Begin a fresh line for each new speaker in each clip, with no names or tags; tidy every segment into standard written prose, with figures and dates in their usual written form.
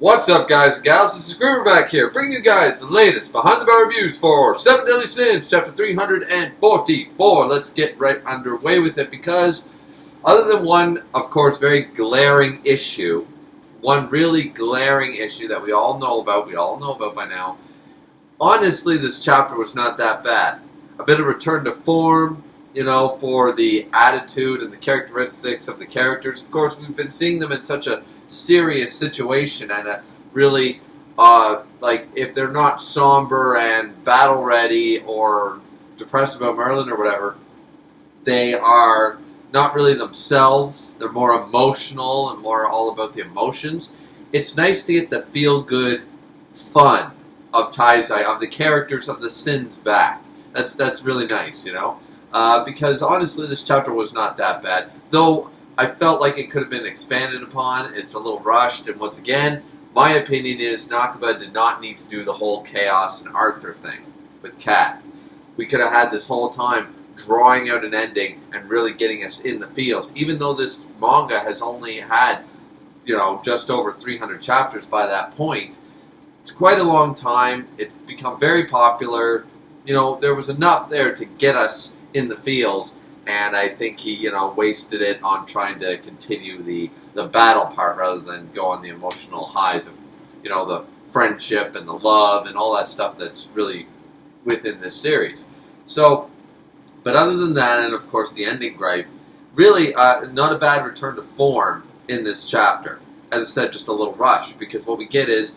What's up, guys and gals? This is Griever back here, bringing you guys the latest behind-the-bar reviews for 7 Deadly Sins, chapter 344. Let's get right underway with it, because other than one, of course, very glaring issue, one really glaring issue that we all know about by now, honestly, this chapter was not that bad. A bit of return to form, for the attitude and the characteristics of the characters. Of course, we've been seeing them in such a serious situation, and really, if they're not somber and battle ready or depressed about Merlin or whatever, they are not really themselves. They're more emotional and more all about the emotions. It's nice to get the feel-good fun of Taizai, of the characters of the Sins back. That's really nice, because honestly, this chapter was not that bad, though I felt like it could have been expanded upon. It's a little rushed, and once again, my opinion is Nakaba did not need to do the whole Chaos and Arthur thing with Kat. We could have had this whole time drawing out an ending and really getting us in the feels, even though this manga has only had, just over 300 chapters by that point. It's quite a long time. It's become very popular. There was enough there to get us in the feels, and I think he, wasted it on trying to continue the battle part rather than go on the emotional highs of, the friendship and the love and all that stuff that's really within this series. So, but other than that, and of course the ending gripe, really not a bad return to form in this chapter. As I said, just a little rush, because what we get is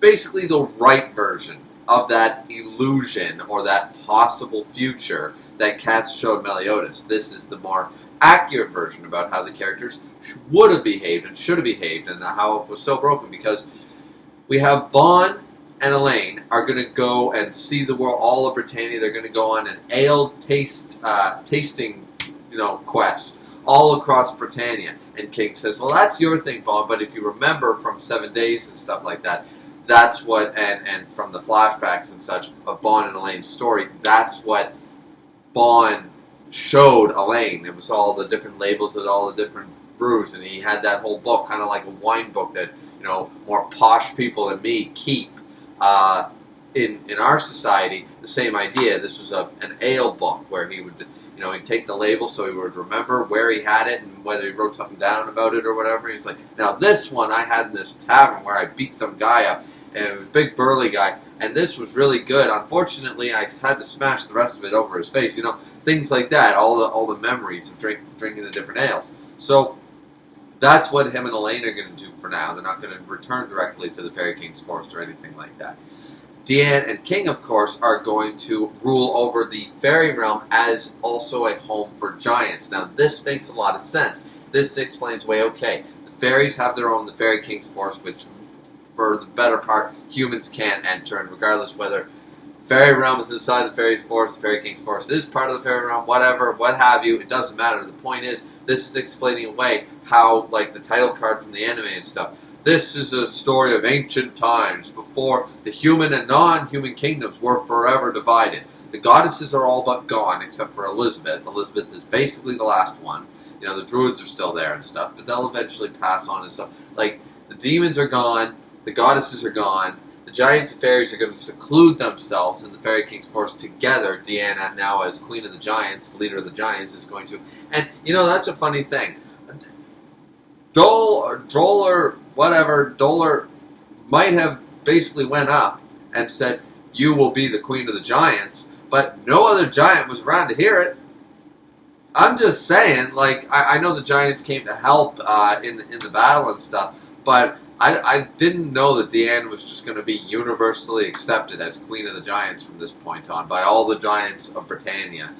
basically the right version of that illusion or that possible future that Kat showed Meliodas. This is the more accurate version about how the characters would have behaved and should have behaved, and how it was so broken, because we have Bon and Elaine are going to go and see the world, all of Britannia. They're going to go on an ale tasting quest all across Britannia. And King says, well, that's your thing, Bon, but if you remember from 7 Days and stuff like that, that's what, and from the flashbacks and such of Bon and Elaine's story, that's what Bon showed Elaine. It was all the different labels of all the different brews, and he had that whole book, kind of like a wine book that, more posh people than me keep. In our society, the same idea. This was an ale book where he would, he'd take the label so he would remember where he had it and whether he wrote something down about it or whatever. He's like, now this one I had in this tavern where I beat some guy up, and it was a big burly guy, and this was really good. Unfortunately, I had to smash the rest of it over his face. Things like that. All the memories of drinking the different ales. So that's what him and Elaine are going to do for now. They're not going to return directly to the Fairy King's Forest or anything like that. Deanne and King, of course, are going to rule over the fairy realm as also a home for giants. Now, this makes a lot of sense. This explains okay, the fairies have their own, the Fairy King's Forest, which, for the better part, humans can't enter, and regardless whether fairy realm is inside the fairy's forest, the Fairy King's Forest is part of the fairy realm, whatever, what have you, it doesn't matter. The point is, this is explaining away how, like the title card from the anime and stuff, this is a story of ancient times, before the human and non-human kingdoms were forever divided. The goddesses are all but gone, except for Elizabeth. Elizabeth is basically the last one. The druids are still there and stuff, but they'll eventually pass on and stuff. Like, the demons are gone, the goddesses are gone, the giants and fairies are going to seclude themselves in the Fairy King's Forest together. Deanna, now as Queen of the Giants, the leader of the Giants, is going to... And, that's a funny thing. Droller might have basically went up and said, you will be the Queen of the Giants, but no other giant was around to hear it. I'm just saying, I know the giants came to help in the battle and stuff, but I didn't know that Deanne was just going to be universally accepted as Queen of the Giants from this point on by all the giants of Britannia.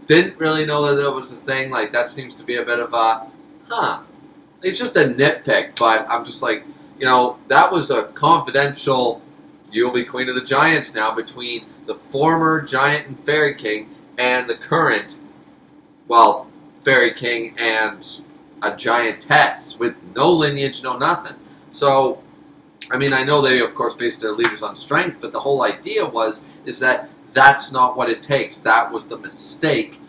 Didn't really know that was a thing. That seems to be a bit of a, It's just a nitpick, but I'm just like, that was a confidential, you'll be Queen of the Giants now, between the former Giant and Fairy King and the current, Fairy King and a giantess with no lineage, no nothing. So, I know they, of course, based their leaders on strength, but the whole idea is that that's not what it takes. That was the mistake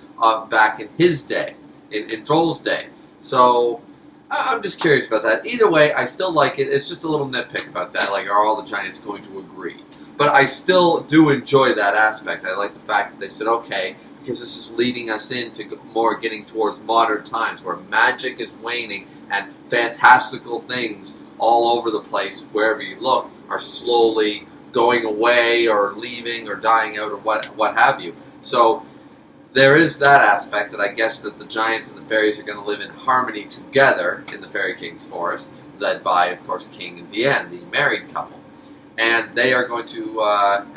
back in his day, in Troll's day. So, I'm just curious about that. Either way, I still like it. It's just a little nitpick about that. Like, are all the giants going to agree? But I still do enjoy that aspect. I like the fact that they said, okay, because this is leading us into more getting towards modern times where magic is waning and fantastical things all over the place, wherever you look, are slowly going away or leaving or dying out or what have you. So there is that aspect that I guess that the giants and the fairies are going to live in harmony together in the Fairy King's forest, led by, of course, King and Diane, the married couple. And they are going to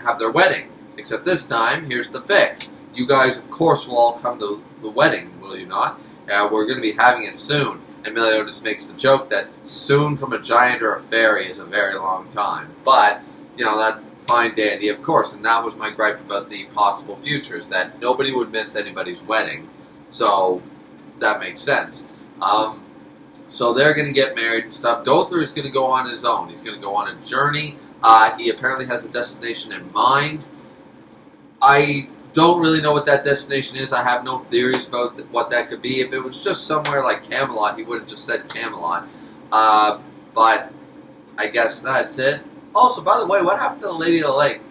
have their wedding. Except this time, here's the fix. You guys, of course, will all come to the wedding, will you not? We're going to be having it soon. And Meliodas makes the joke that soon from a giant or a fairy is a very long time. But, you know, that fine dandy, of course. And that was my gripe about the possible futures, that nobody would miss anybody's wedding. So that makes sense. So they're going to get married and stuff. Gother is going to go on his own. He's going to go on a journey. He apparently has a destination in mind. I don't really know what that destination is. I have no theories about what that could be. If it was just somewhere like Camelot, he would have just said Camelot. But I guess that's it. Also, by the way, what happened to the Lady of the Lake?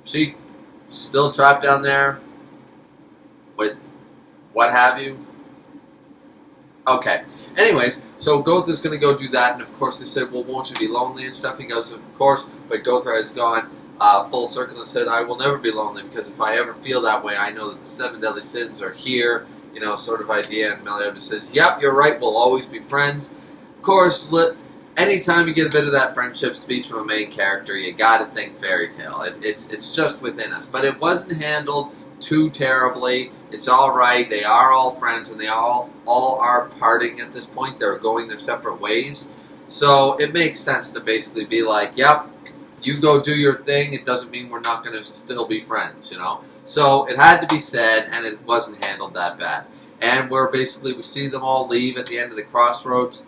She still trapped down there? What have you? Okay. Anyways, so Gother's going to go do that, and of course they said, well, won't you be lonely and stuff? He goes, of course, but Gother has gone full circle and said, I will never be lonely, because if I ever feel that way, I know that the 7 deadly sins are here, you know, sort of idea. And Meliodas says, yep, you're right, we'll always be friends. Of course, anytime you get a bit of that friendship speech from a main character, you gotta think fairy tale. It's just within us. But it wasn't handled too terribly. It's alright, they are all friends, and they all are parting at this point. They're going their separate ways. So it makes sense to basically be like, yep, you go do your thing, it doesn't mean we're not going to still be friends, you know? So it had to be said, and it wasn't handled that bad. And we see them all leave at the end of the crossroads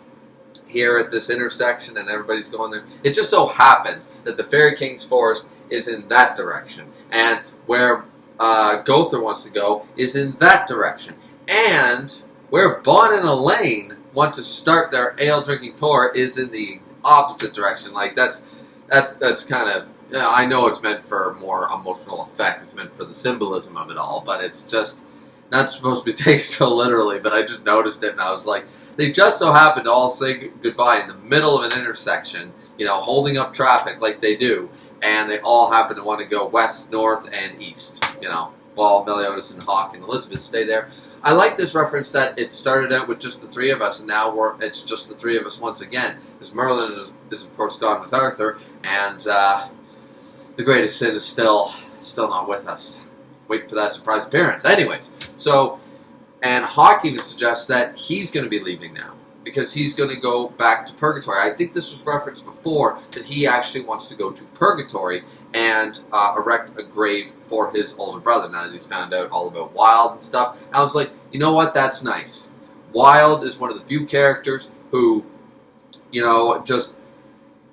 here at this intersection, and everybody's going there. It just so happens that the Fairy King's forest is in that direction, and where Gother wants to go is in that direction. And where Bon and Elaine want to start their ale-drinking tour is in the opposite direction. Like, that's kind of, you know, I know it's meant for more emotional effect. It's meant for the symbolism of it all, but it's just not supposed to be taken so literally. But I just noticed it, and I was like, they just so happen to all say goodbye in the middle of an intersection, you know, holding up traffic like they do, and they all happen to want to go west, north, and east, you know, while Meliodas and Hawk and Elizabeth stay there. I like this reference that it started out with just the 3 of us, and now it's just the 3 of us once again. Because Merlin is of course gone with Arthur, and the greatest sin is still not with us. Waiting for that surprise appearance. Anyways, so, and Hawk even suggests that he's going to be leaving now, because he's going to go back to Purgatory. I think this was referenced before, that he actually wants to go to Purgatory and erect a grave for his older brother, now that he's found out all about Wild and stuff. And I was like, you know what, that's nice. Wild is one of the few characters who, you know, just,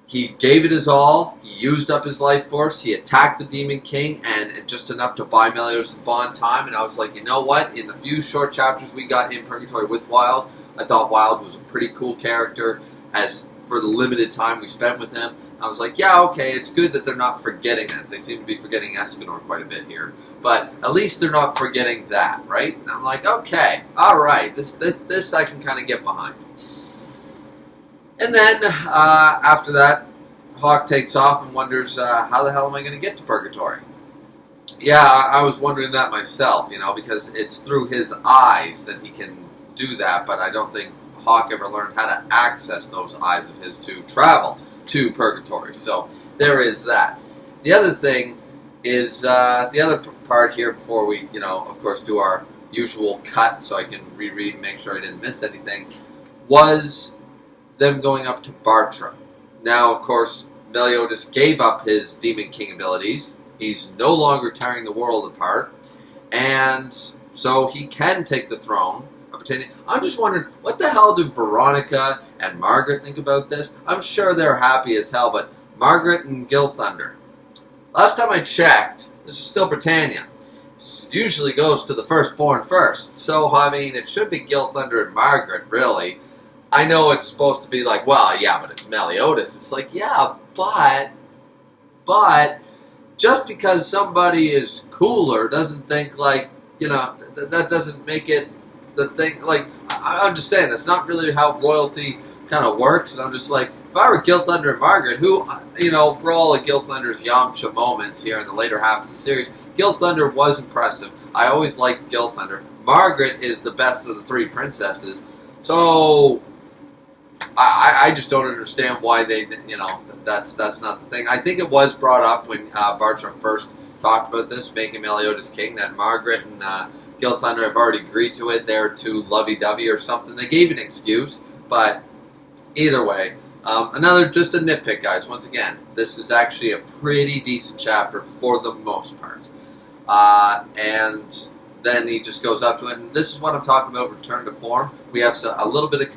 he gave it his all, he used up his life force, he attacked the Demon King, and just enough to buy Meliodas and Bon time, and I was like, you know what, in the few short chapters we got in Purgatory with Wild, I thought Wild was a pretty cool character, as for the limited time we spent with him. I was like, yeah, okay, it's good that they're not forgetting it. They seem to be forgetting Escanor quite a bit here. But at least they're not forgetting that, right? And I'm like, okay, alright, this I can kind of get behind. And then, after that, Hawk takes off and wonders, how the hell am I going to get to Purgatory? Yeah, I was wondering that myself, you know, because it's through his eyes that he can do that, but I don't think Hawk ever learned how to access those eyes of his to travel to Purgatory. So there is that. The other thing is, the other part here before we, you know, of course do our usual cut so I can reread and make sure I didn't miss anything, was them going up to Bartra. Now, of course, Meliodas gave up his Demon King abilities. He's no longer tearing the world apart, and so he can take the throne. I'm just wondering, what the hell do Veronica and Margaret think about this? I'm sure they're happy as hell, but Margaret and Gilthunder. Last time I checked, this is still Britannia. It usually goes to the firstborn first. So, I mean, it should be Gilthunder and Margaret, really. I know it's supposed to be like, well, yeah, but it's Meliodas. It's like, yeah, but just because somebody is cooler doesn't think like, that doesn't make it the thing. Like, I'm just saying, that's not really how royalty kind of works. And I'm just like, if I were Gilthunder and Margaret, who, for all of Gilthunder's Yamcha moments here in the later half of the series, Gilthunder was impressive. I always liked Gilthunder. Margaret is the best of the three princesses. So I just don't understand why they, that's not the thing. I think it was brought up when Bartra first talked about this, making Meliodas king, that Margaret and Gilthunder have already agreed to it. They're too lovey-dovey or something. They gave an excuse, but either way, just a nitpick, guys. Once again, this is actually a pretty decent chapter for the most part. And then he just goes up to it, and this is what I'm talking about, return to form. We have a little bit of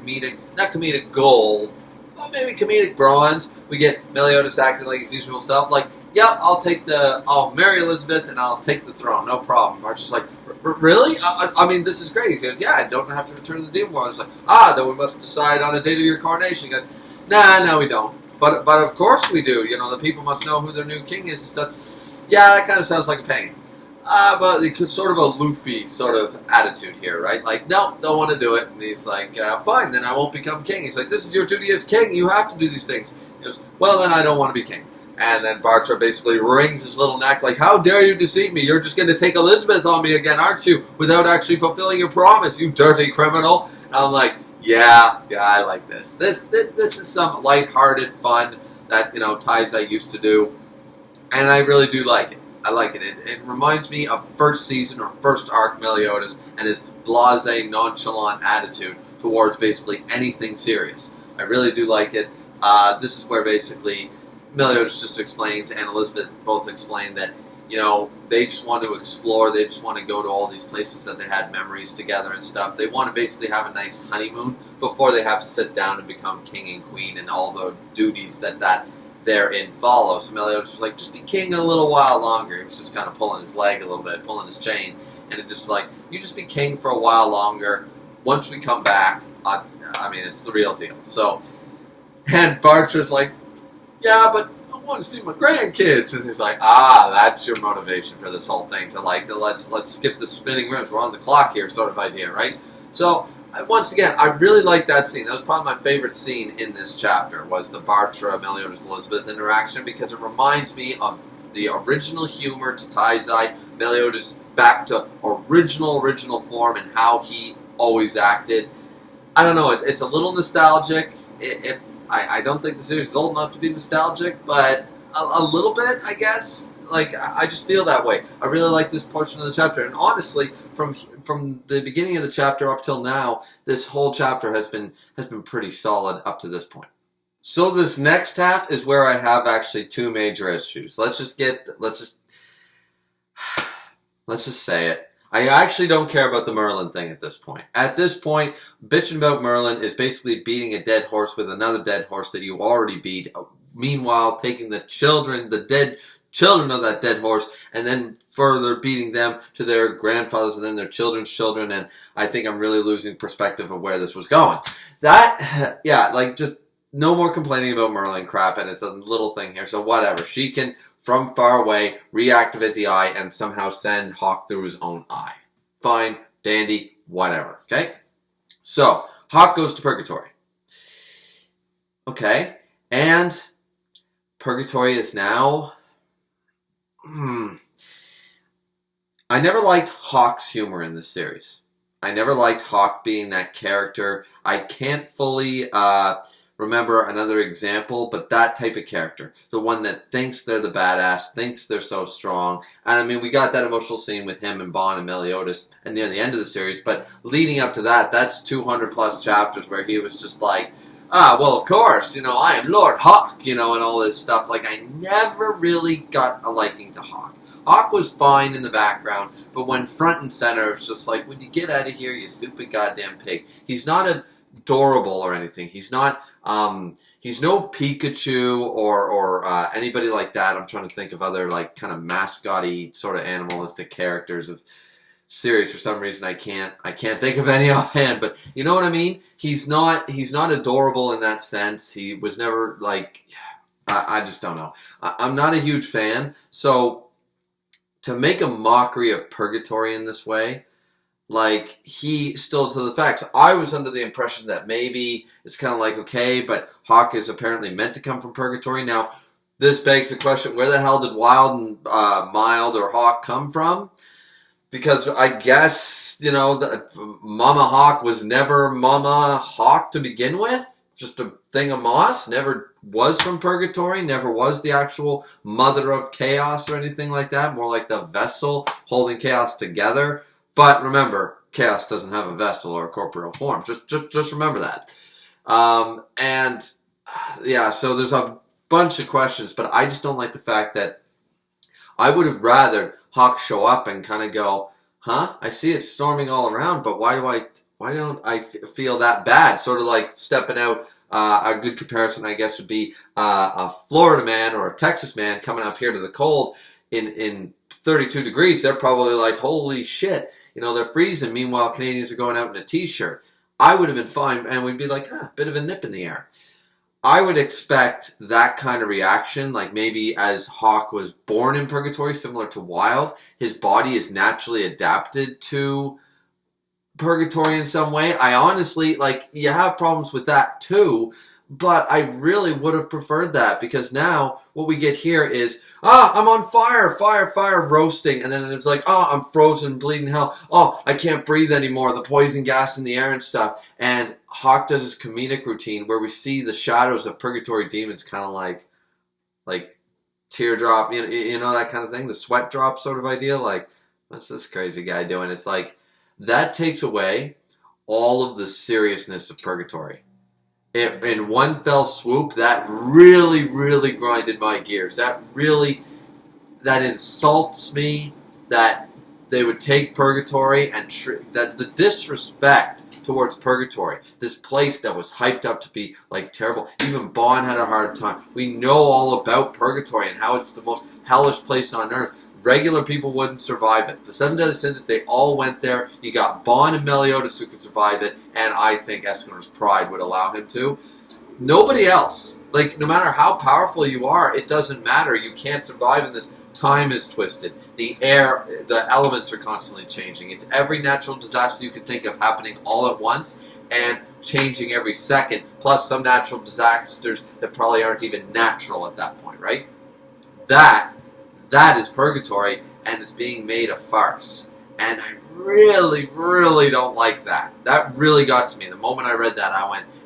not comedic gold, well, maybe comedic bronze. We get Meliodas acting like his usual self, like, yeah, I'll marry Elizabeth and I'll take the throne, no problem. March is like, really? I mean, this is great. He goes, yeah, I don't have to return to the demon world. It's like, then we must decide on a date of your coronation. He goes, no, we don't. But of course we do. The people must know who their new king is and stuff. Yeah, that kind of sounds like a pain. But it's sort of a Luffy sort of attitude here, right? Like, no, don't want to do it. And he's like, fine, then I won't become king. He's like, this is your duty as king. You have to do these things. He goes, well, then I don't want to be king. And then Bartra basically wrings his little neck like, how dare you deceive me? You're just going to take Elizabeth on me again, aren't you? Without actually fulfilling your promise, you dirty criminal. And I'm like, yeah, I like this. This is some lighthearted fun that, Taizai used to do. And I really do like it. I like it. It reminds me of first season or first arc Meliodas and his blasé, nonchalant attitude towards basically anything serious. I really do like it. This is where basically Meliodas just explains and Elizabeth both explain that, they just want to explore. They just want to go to all these places that they had memories together and stuff. They want to basically have a nice honeymoon before they have to sit down and become king and queen and all the duties that therein follow. So Meliodas was like, just be king a little while longer. He was just kind of pulling his leg a little bit, pulling his chain. And it just like, you just be king for a while longer. Once we come back, it's the real deal. So, and Bartra's like, yeah, but I want to see my grandkids. And he's like, that's your motivation for this whole thing. To like, let's skip the spinning rims. We're on the clock here sort of idea, right? So, once again, I really like that scene. That was probably my favorite scene in this chapter, was the Bartra, Meliodas, Elizabeth interaction, because it reminds me of the original humor to Taizai, Meliodas back to original form and how he always acted. I don't know, it's a little nostalgic. I don't think the series is old enough to be nostalgic, but a little bit, I guess. Like, I just feel that way. I really like this portion of the chapter, and honestly, from the beginning of the chapter up till now, this whole chapter has been pretty solid up to this point. So this next half is where I have actually two major issues. Let's just say it. I actually don't care about the Merlin thing at this point. At this point, bitching about Merlin is basically beating a dead horse with another dead horse that you already beat. Meanwhile, taking the dead children of that dead horse, and then further beating them to their grandfathers and then their children's children, and I think I'm really losing perspective of where this was going. Just no more complaining about Merlin crap, and it's a little thing here, so whatever. She can, from far away, reactivate the eye and somehow send Hawk through his own eye. Fine, dandy, whatever, okay? So, Hawk goes to Purgatory. Okay, and Purgatory is now... I never liked Hawk's humor in this series. I never liked Hawk being that character. I can't fully remember another example, but that type of character. The one that thinks they're the badass, thinks they're so strong. And I mean, we got that emotional scene with him and Bon and Meliodas and near the end of the series, but leading up to that, that's 200 plus chapters where he was just like, well, of course, I am Lord Hawk, and all this stuff. Like, I never really got a liking to Hawk. Hawk was fine in the background, but when front and center, it's just like, would you get out of here, you stupid goddamn pig? He's not adorable or anything. He's not, he's no Pikachu or anybody like that. I'm trying to think of other, like, kind of mascot-y sort of animalistic characters of series for some reason I can't think of any offhand, but you know what I mean? He's not adorable in that sense. He was never like, I just don't know. I'm not a huge fan. So to make a mockery of Purgatory in this way, like, he still to the facts. I was under the impression that maybe it's kind of like, okay, but Hawk is apparently meant to come from Purgatory. Now, this begs the question, where the hell did Wild and Mild or Hawk come from? Because I guess, you know, Mama Hawk was never Mama Hawk to begin with. Just a thing of moss. Never was from Purgatory. Never was the actual mother of chaos or anything like that. More like the vessel holding chaos together. But remember, chaos doesn't have a vessel or a corporeal form. Just remember that. And yeah, so there's a bunch of questions, but I just don't like the fact that I would have rather Hawk show up and kind of go, huh? I see it storming all around, but why don't I feel that bad? Sort of like stepping out. A good comparison, I guess, would be a Florida man or a Texas man coming up here to the cold in 32 degrees. They're probably like, holy shit. You know, they're freezing. Meanwhile, Canadians are going out in a t-shirt. I would have been fine, and we'd be like, bit of a nip in the air. I would expect that kind of reaction, like maybe as Hawk was born in Purgatory, similar to Wild, his body is naturally adapted to Purgatory in some way. I honestly, like, you have problems with that too, but I really would have preferred that, because now what we get here is, I'm on fire, roasting, and then it's like, I'm frozen, bleeding hell, I can't breathe anymore, the poison gas in the air and stuff. And Hawk does his comedic routine where we see the shadows of Purgatory demons kind of like teardrop, you know, that kind of thing, the sweat drop sort of idea, like, what's this crazy guy doing? It's like, that takes away all of the seriousness of Purgatory. In one fell swoop, that really, really grinded my gears. That insults me that they would take Purgatory and that the disrespect towards Purgatory, this place that was hyped up to be like terrible. Even Bond had a hard time. We know all about Purgatory and how it's the most hellish place on earth. Regular people wouldn't survive it. The Seven Deadly Sins, if they all went there, you got Bond and Meliodas who could survive it, and I think Escanor's pride would allow him to. Nobody else. Like, no matter how powerful you are, it doesn't matter. You can't survive in this. Time is twisted. The air, the elements are constantly changing. It's every natural disaster you can think of happening all at once and changing every second, plus some natural disasters that probably aren't even natural at that point, right? That is Purgatory, and it's being made a farce. And I really, really don't like that. That really got to me. The moment I read that,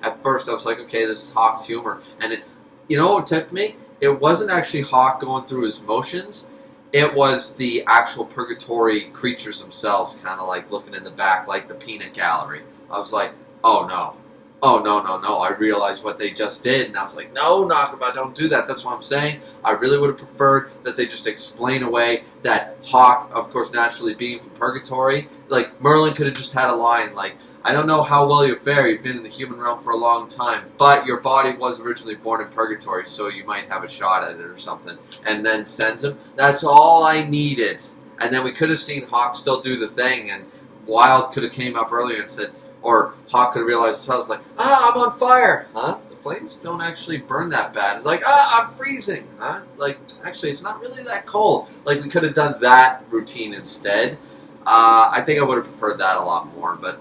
at first I was like, okay, this is Hawk's humor. And you know what tipped me? It wasn't actually Hawk going through his motions. It was the actual Purgatory creatures themselves kind of like looking in the back, like the peanut gallery. I was like, oh no. I realized what they just did, and I was like, no, Nakaba, don't do that. That's what I'm saying. I really would have preferred that they just explain away that Hawk, of course, naturally being from Purgatory, like, Merlin could have just had a line like, I don't know how well you fare, you've been in the human realm for a long time, but your body was originally born in Purgatory, so you might have a shot at it or something, and then sends him. That's all I needed. And then we could have seen Hawk still do the thing, and Wild could have came up earlier and said, or Hawk could have realized, I was like, I'm on fire. Huh? The flames don't actually burn that bad. It's like, I'm freezing. Huh? Like, actually, it's not really that cold. Like, we could have done that routine instead. I think I would have preferred that a lot more. But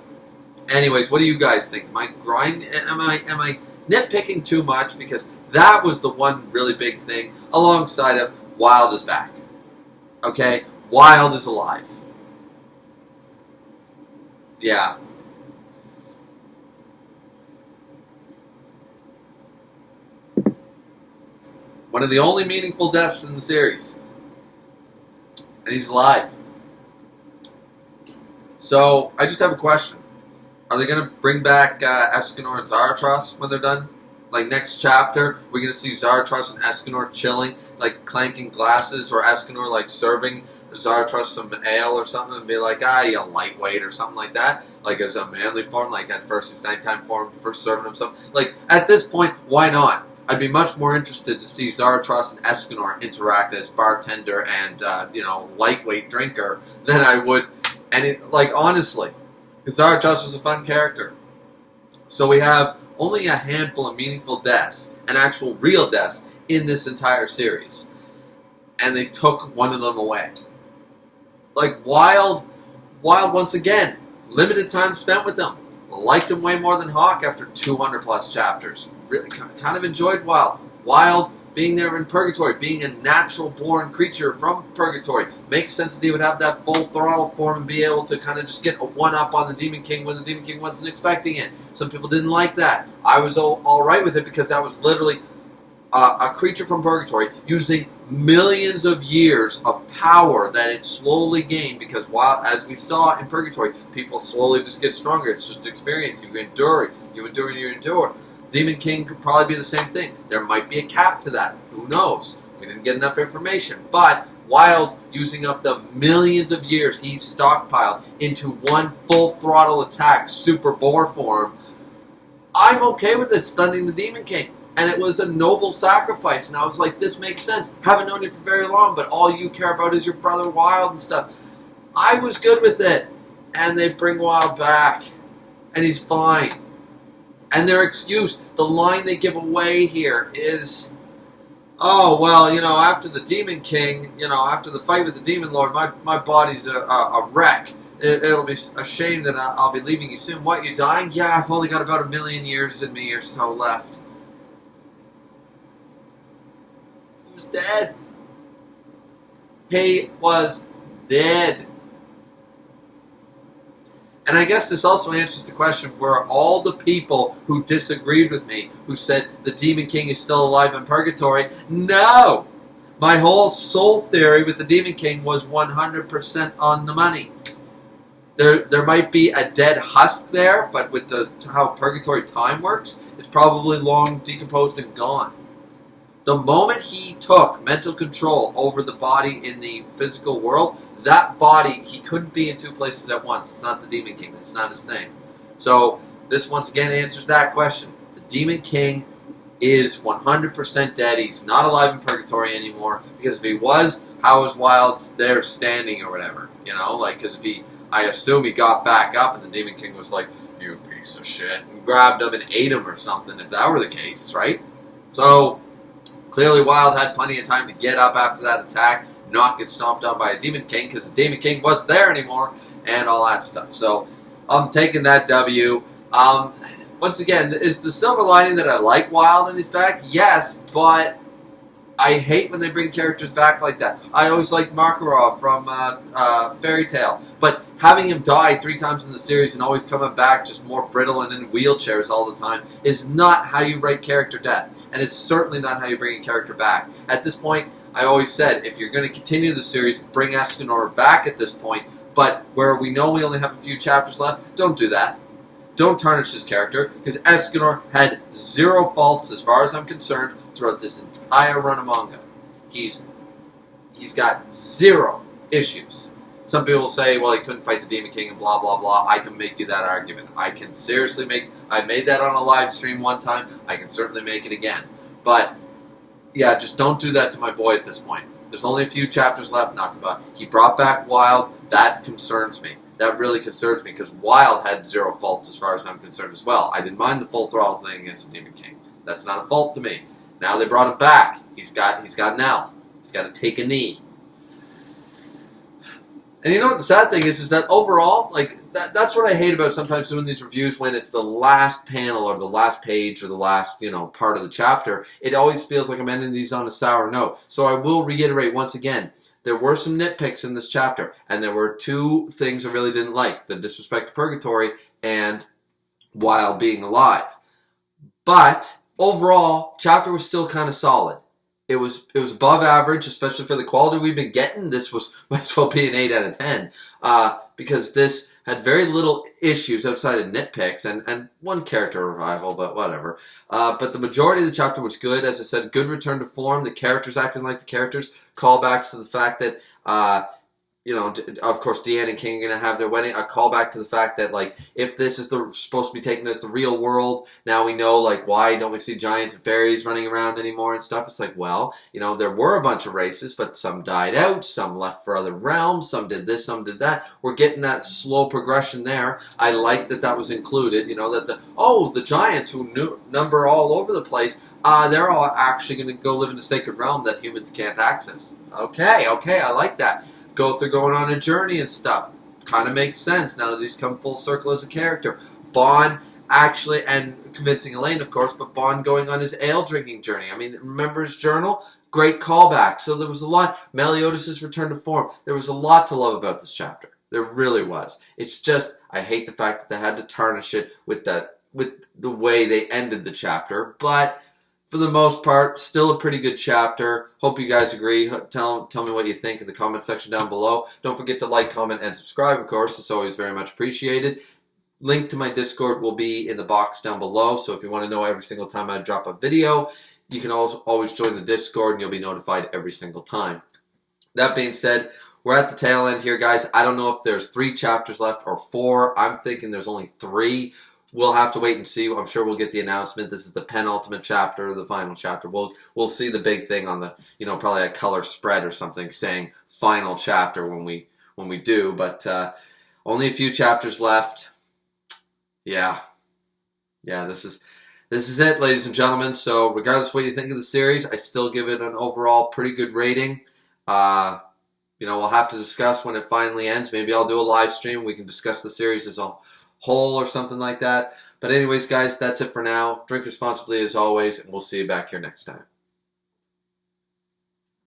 anyways, what do you guys think? Am I nitpicking too much? Because that was the one really big thing alongside of Wild is back. Okay? Wild is alive. Yeah. One of the only meaningful deaths in the series. And he's alive. So, I just have a question. Are they going to bring back Escanor and Zaratros when they're done? Like, next chapter, we're going to see Zaratros and Escanor chilling, like, clanking glasses, or Escanor, like, serving Zaratros some ale or something, and be like, you lightweight, or something like that. Like, as a manly form, like, at first his nighttime form, first serving him something. Like, at this point, why not? I'd be much more interested to see Zaratros and Escanor interact as bartender and, lightweight drinker than I would And honestly, Kazar Just was a fun character. So we have only a handful of meaningful deaths, and actual real deaths, in this entire series. And they took one of them away. Wild, once again, limited time spent with them. Liked him way more than Hawk after 200 plus chapters. Really kind of enjoyed Wild. Wild being there in Purgatory, being a natural born creature from Purgatory. Makes sense that he would have that full throttle form and be able to kind of just get a one-up on the Demon King when the Demon King wasn't expecting it. Some people didn't like that. I was all right with it because that was literally a creature from Purgatory using millions of years of power that it slowly gained, because as we saw in Purgatory, people slowly just get stronger. It's just experience. You endure. Demon King could probably be the same thing. There might be a cap to that. Who knows? We didn't get enough information. But Wild, using up the millions of years he stockpiled into one full throttle attack, super boar form, I'm okay with it stunning the Demon King. And it was a noble sacrifice. And I was like, this makes sense. Haven't known you for very long, but all you care about is your brother Wild and stuff. I was good with it. And they bring Wild back. And he's fine. And their excuse, the line they give away here is, oh, well, after the Demon King, after the fight with the Demon Lord, my body's a wreck. It'll be a shame that I'll be leaving you soon. What, you dying? Yeah, I've only got about 1,000,000 years in me or so left. He was dead. He was dead. And I guess this also answers the question for all the people who disagreed with me, who said the Demon King is still alive in Purgatory. No! My whole soul theory with the Demon King was 100% on the money. There might be a dead husk there, but with how Purgatory time works, it's probably long decomposed and gone. The moment he took mental control over the body in the physical world, that body, he couldn't be in two places at once. It's not the Demon King. It's not his thing. So this once again answers that question. The Demon King is 100% dead. He's not alive in Purgatory anymore. Because if he was, how is Wild there standing or whatever? Because I assume he got back up and the Demon King was like, you piece of shit, and grabbed him and ate him or something, if that were the case, right? So clearly Wild had plenty of time to get up after that attack, not get stomped on by a Demon King, because the Demon King wasn't there anymore, and all that stuff. So I'm taking that W. Once again, is the silver lining that I like Wild and he's back? Yes, but I hate when they bring characters back like that. I always liked Makarov from Fairy Tail, but having him die 3 times in the series and always coming back just more brittle and in wheelchairs all the time is not how you write character death, and it's certainly not how you bring a character back. At this point, I always said, if you're going to continue the series, bring Escanor back at this point, but where we know we only have a few chapters left, don't do that. Don't tarnish his character, because Escanor had 0 faults, as far as I'm concerned, throughout this entire run of manga. He's got 0 issues. Some people will say, well, he couldn't fight the Demon King and blah, blah, blah. I can make you that argument. I can seriously I made that on a live stream one time. I can certainly make it again. But yeah, just don't do that to my boy at this point. There's only a few chapters left, Nakaba. He brought back Wild. That concerns me. That really concerns me, because Wild had 0 faults as far as I'm concerned as well. I didn't mind the full throttle thing against the Demon King. That's not a fault to me. Now they brought him back. He's got an L. He's got to take a knee. And you know what the sad thing is that overall, that's what I hate about sometimes doing these reviews when it's the last panel or the last page or the last, part of the chapter. It always feels like I'm ending these on a sour note. So I will reiterate once again, there were some nitpicks in this chapter, and there were 2 things I really didn't like. The disrespect to Purgatory and Wild being alive. But overall, chapter was still kind of solid. It was above average, especially for the quality we've been getting. This might as well be an 8 out of 10. Because this had very little issues outside of nitpicks and 1 character revival, but whatever. But the majority of the chapter was good. As I said, good return to form. The characters acting like the characters. Callbacks to the fact that of course, Deanne and King are going to have their wedding. A callback to the fact that, like, if this is supposed to be taken as the real world, now we know, like, why don't we see giants and fairies running around anymore and stuff? It's like, well, there were a bunch of races, but some died out, some left for other realms, some did this, some did that. We're getting that slow progression there. I like that was included, that the giants who number all over the place, they're all actually going to go live in a sacred realm that humans can't access. Okay, I like that. They're going on a journey and stuff. Kind of makes sense now that he's come full circle as a character. Bond actually, and convincing Elaine, of course, but Bond going on his ale drinking journey. I mean, remember his journal? Great callback. So there was a lot. Meliodas' return to form. There was a lot to love about this chapter. There really was. It's just, I hate the fact that they had to tarnish it with the way they ended the chapter, but for the most part, still a pretty good chapter. Hope you guys agree. Tell me what you think in the comment section down below. Don't forget to like, comment, and subscribe, of course. It's always very much appreciated. Link to my Discord will be in the box down below, so if you want to know every single time I drop a video, you can always join the Discord, and you'll be notified every single time. That being said, we're at the tail end here, guys. I don't know if there's 3 chapters left or 4. I'm thinking there's only 3. We'll have to wait and see. I'm sure we'll get the announcement. This is the penultimate chapter, the final chapter. We'll see the big thing on the, probably a color spread or something saying final chapter when we do. But only a few chapters left. Yeah. This is it, ladies and gentlemen. So regardless of what you think of the series, I still give it an overall pretty good rating. We'll have to discuss when it finally ends. Maybe I'll do a live stream. We can discuss the series as a whole or something like that. But anyways, guys, that's it for now. Drink responsibly as always, and we'll see you back here next time.